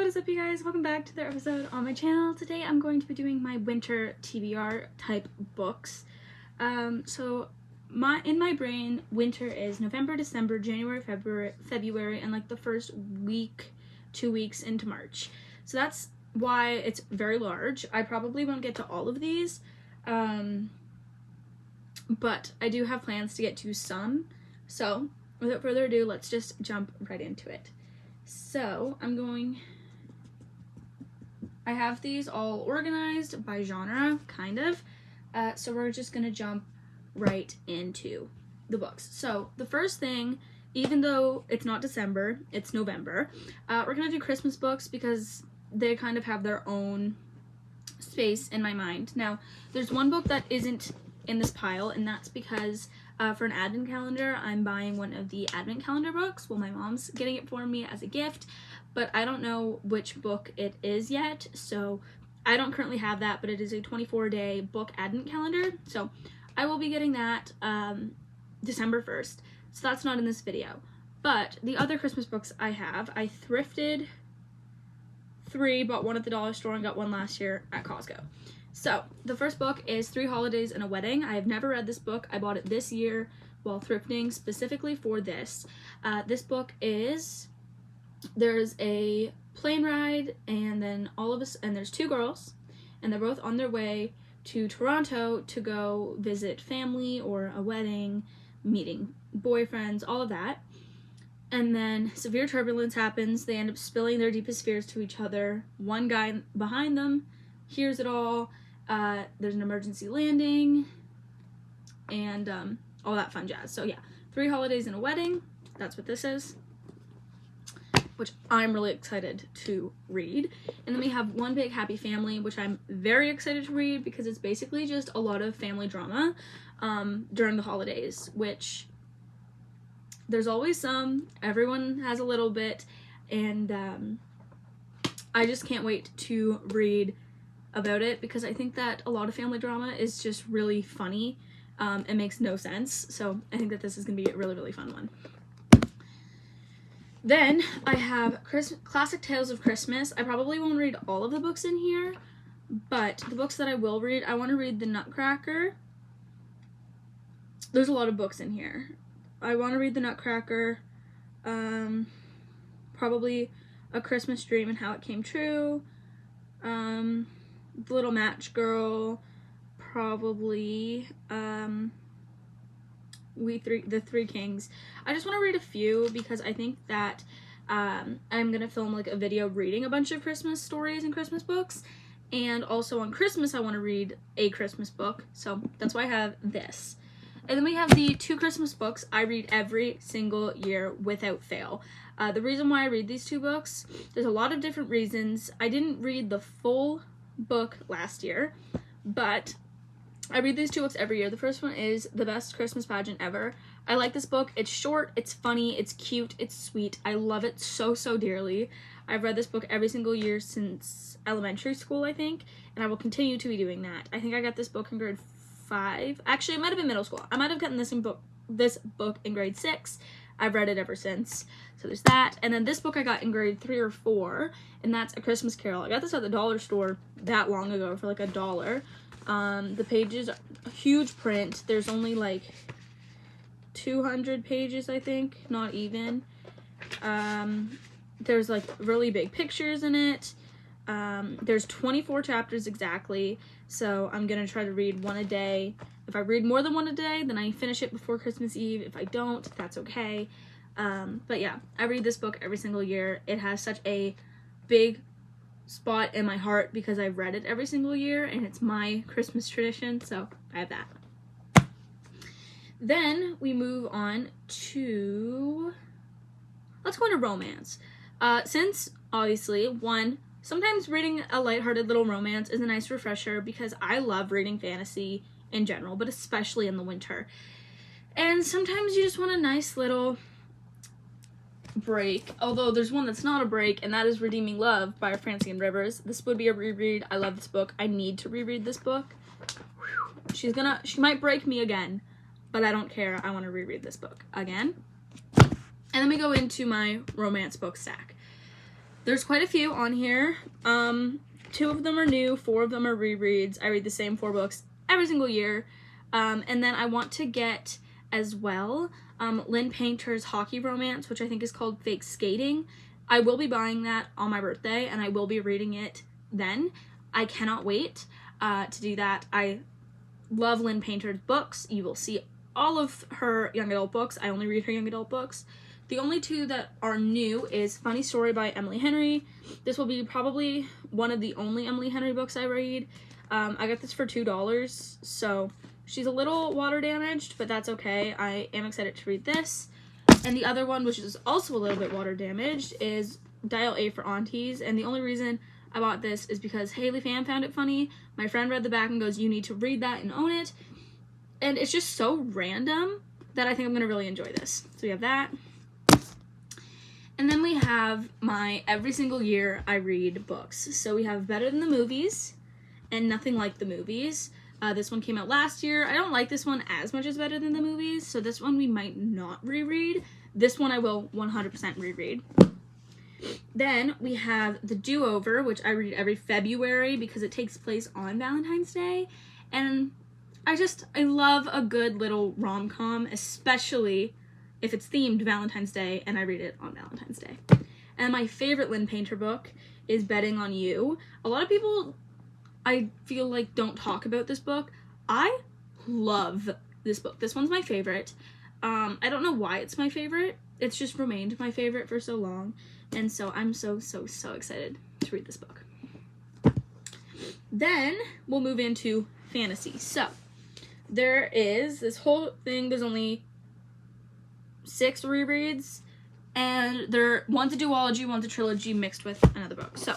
What is up, you guys? Welcome back to the episode on my channel. Today I'm going to be doing my winter TBR type books. So in my brain, winter is November, December, January, February, and like the first week, 2 weeks into March. So that's why it's very large. I probably won't get to all of these, but I do have plans to get to some. So without further ado, let's just jump right into it. So I have these all organized by genre, kind of. So we're just gonna jump right into the books. So the first thing, even though it's not December, it's November, we're gonna do Christmas books because they kind of have their own space in my mind. Now, there's one book that isn't in this pile, and that's because for an advent calendar, I'm buying one of the advent calendar books. Well, my mom's getting it for me as a gift, but I don't know which book it is yet, so I don't currently have that, but it is a 24-day book advent calendar, so I will be getting that December 1st, so that's not in this video. But the other Christmas books I have, I thrifted 3, bought one at the dollar store, and got one last year at Costco. So the first book is 3 Holidays and a Wedding. I have never read this book. I bought it this year while thrifting specifically for this. This book is, there's a plane ride, and then and there's 2 girls, and they're both on their way to Toronto to go visit family or a wedding, meeting boyfriends, all of that. And then severe turbulence happens. They end up spilling their deepest fears to each other. One guy behind them hears it all. There's an emergency landing, and all that fun jazz. So yeah, 3 Holidays and a Wedding. That's what this is, which I'm really excited to read. And then we have One Big Happy Family, which I'm very excited to read because it's basically just a lot of family drama during the holidays, which there's always some. Everyone has a little bit, and I just can't wait to read about it because I think that a lot of family drama is just really funny. It makes no sense, so I think that this is gonna be a really, really fun one. Then I have Classic Tales of Christmas. I probably won't read all of the books in here, but the books that I will read, I want to read The Nutcracker. There's a lot of books in here. I want to read The Nutcracker, probably A Christmas Dream and How It Came True, The Little Match Girl, probably The Three Kings. I just want to read a few because I think that I'm gonna film like a video reading a bunch of Christmas stories and Christmas books, and also on Christmas I want to read a Christmas book, so that's why I have this. And then we have the 2 Christmas books I read every single year without fail. The reason why I read these 2 books, there's a lot of different reasons. I didn't read the full book last year, but I read these 2 books every year. The first one is The Best Christmas Pageant Ever. I like this book. It's short, it's funny, it's cute, it's sweet. I love it so, so dearly. I've read this book every single year since elementary school, I think, and I will continue to be doing that. I think I got this book in grade 5. Actually, it might have been middle school. I might have gotten this book in grade 6. I've read it ever since. So there's that. And then this book I got in grade 3 or 4, and that's A Christmas Carol. I got this at the dollar store that long ago for like $1. The pages are huge print. There's only like 200 pages, I think, not even. There's like really big pictures in it. There's 24 chapters exactly, so I'm gonna try to read 1 a day. If I read more than 1 a day, then I finish it before Christmas Eve. If I don't, that's okay. But yeah, I read this book every single year. It has such a big spot in my heart because I've read it every single year, and it's my Christmas tradition, so I have that. Then we move on to, let's go into romance. Since obviously, sometimes reading a lighthearted little romance is a nice refresher because I love reading fantasy in general, but especially in the winter. And sometimes you just want a nice little break, although there's one that's not a break, and that is Redeeming Love by Francine Rivers. This would be a reread. I love this book. I need to reread this book. She might break me again, but I don't care. I want to reread this book again. And then we go into my romance book stack. There's quite a few on here. 2 of them are new, 4 of them are rereads. I read the same 4 books every single year. And then I want to get as well Lynn Painter's hockey romance, which I think is called Fake Skating. I will be buying that on my birthday, and I will be reading it then. I cannot wait to do that. I love Lynn Painter's books. You will see all of her young adult books. I only read her young adult books. The only 2 that are new is Funny Story by Emily Henry. This will be probably one of the only Emily Henry books I read. I got this for $2, so she's a little water damaged, but that's okay. I am excited to read this. And the other one, which is also a little bit water damaged, is Dial A for Aunties. And the only reason I bought this is because Haley Fan found it funny. My friend read the back and goes, "You need to read that and own it." And it's just so random that I think I'm going to really enjoy this. So we have that. And then we have my every single year I read books. So we have Better Than the Movies and Nothing Like the Movies. This one came out last year. I don't like this one as much as Better Than the Movies, so this one we might not reread. This one I will 100% reread. Then we have The Do-Over, which I read every February because it takes place on Valentine's Day. And I love a good little rom-com, especially if it's themed Valentine's Day, and I read it on Valentine's Day. And my favorite Lynn Painter book is Betting on You. A lot of people, I feel like, don't talk about this book. I love this book. This one's my favorite. I don't know why it's my favorite. It's just remained my favorite for so long. And so I'm so excited to read this book. Then we'll move into fantasy. So there is this whole thing. There's only 6 rereads. And one's a duology, one's a trilogy mixed with another book. So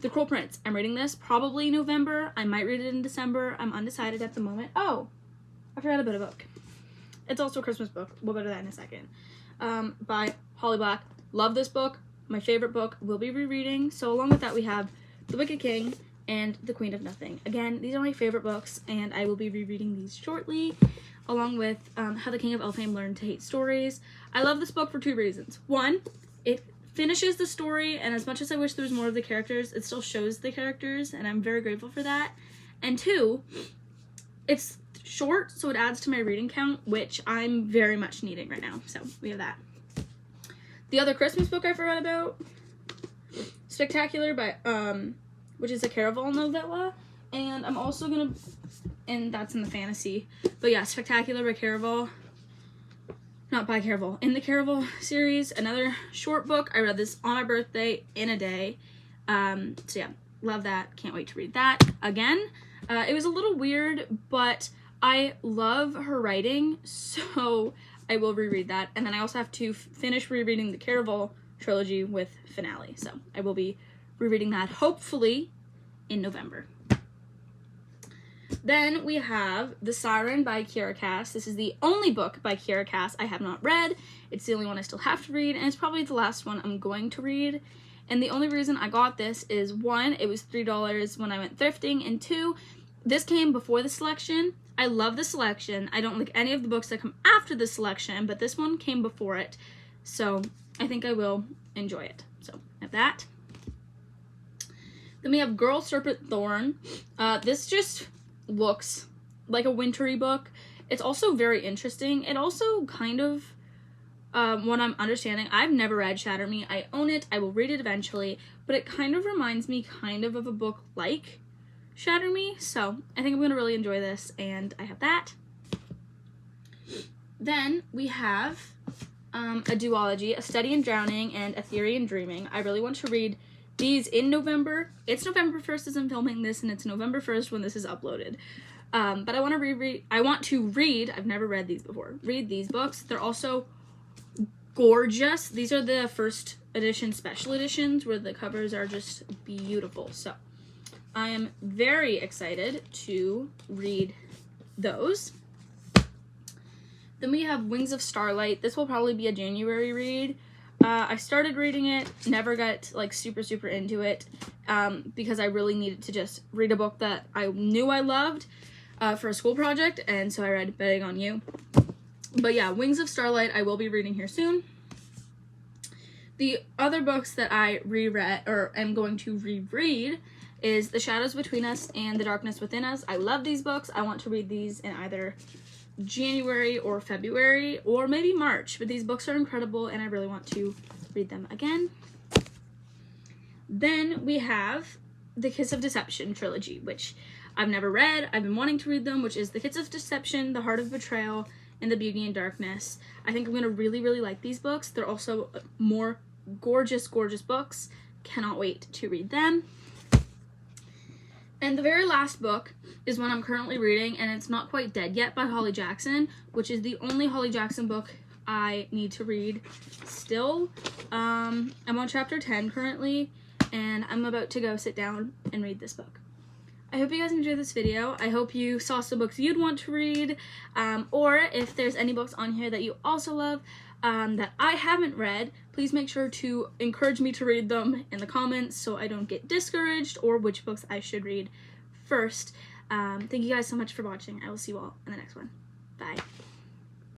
The Cruel Prince. I'm reading this probably November. I might read it in December. I'm undecided at the moment. Oh, I forgot about a book. It's also a Christmas book. We'll go to that in a second. By Holly Black. Love this book. My favorite book. Will be rereading. So along with that we have The Wicked King and The Queen of Nothing. Again, these are my favorite books, and I will be rereading these shortly, along with How the King of Elfhame Learned to Hate Stories. I love this book for 2 reasons. One, it finishes the story, and as much as I wish there was more of the characters, it still shows the characters, and I'm very grateful for that. And 2, it's short, so it adds to my reading count, which I'm very much needing right now. So we have that. The other Christmas book I forgot about, Spectacular by which is a Caraval novella, and I'm also gonna, and that's in the fantasy, but yeah, Spectacular by Caraval. Not by Caraval, in the Caraval series, another short book. I read this on my birthday in a day. So yeah, love that. Can't wait to read that again. It was a little weird, but I love her writing, so I will reread that. And then I also have to finish rereading the Caraval trilogy with Finale. So I will be rereading that hopefully in November. Then we have The Siren by Kiera Cass. This is the only book by Kiera Cass I have not read. It's the only one I still have to read, and it's probably the last one I'm going to read. And the only reason I got this is 1, it was $3 when I went thrifting, and 2, this came before the selection. I love the selection. I don't like any of the books that come after the selection, but this one came before it. So I think I will enjoy it. So I have that. Then we have Girl Serpent Thorn. This just looks like a wintry book. It's also very interesting. It also kind of, what I'm understanding, I've never read Shatter Me. I own it. I will read it eventually. But it kind of reminds me kind of a book like Shatter Me. So I think I'm going to really enjoy this, and I have that. Then we have a duology, A Study in Drowning and A Theory in Dreaming. I really want to read these in November. It's November 1st as I'm filming this, and it's November 1st when this is uploaded. But I want to read, I've never read these before, read these books. They're also gorgeous. These are the first edition special editions where the covers are just beautiful. So I am very excited to read those. Then we have Wings of Starlight. This will probably be a January read. I started reading it, never got like super into it, because I really needed to just read a book that I knew I loved for a school project, and so I read Betting on You. But yeah, Wings of Starlight I will be reading here soon. The other books that I reread, or am going to reread, is The Shadows Between Us and The Darkness Within Us. I love these books. I want to read these in either January or February, or maybe March, but these books are incredible and I really want to read them again. Then we have the Kiss of Deception trilogy, which I've never read. I've been wanting to read them, which is The Kiss of Deception, The Heart of Betrayal, and The Beauty and Darkness. I think I'm going to really, really like these books. They're also more gorgeous, gorgeous books. Cannot wait to read them. And the very last book is one I'm currently reading, and it's Not Quite Dead Yet by Holly Jackson, which is the only Holly Jackson book I need to read still. I'm on chapter 10 currently, and I'm about to go sit down and read this book. I hope you guys enjoyed this video. I hope you saw some books you'd want to read, or if there's any books on here that you also love that I haven't read, please make sure to encourage me to read them in the comments so I don't get discouraged, or which books I should read first. Thank you guys so much for watching. I will see you all in the next one. Bye.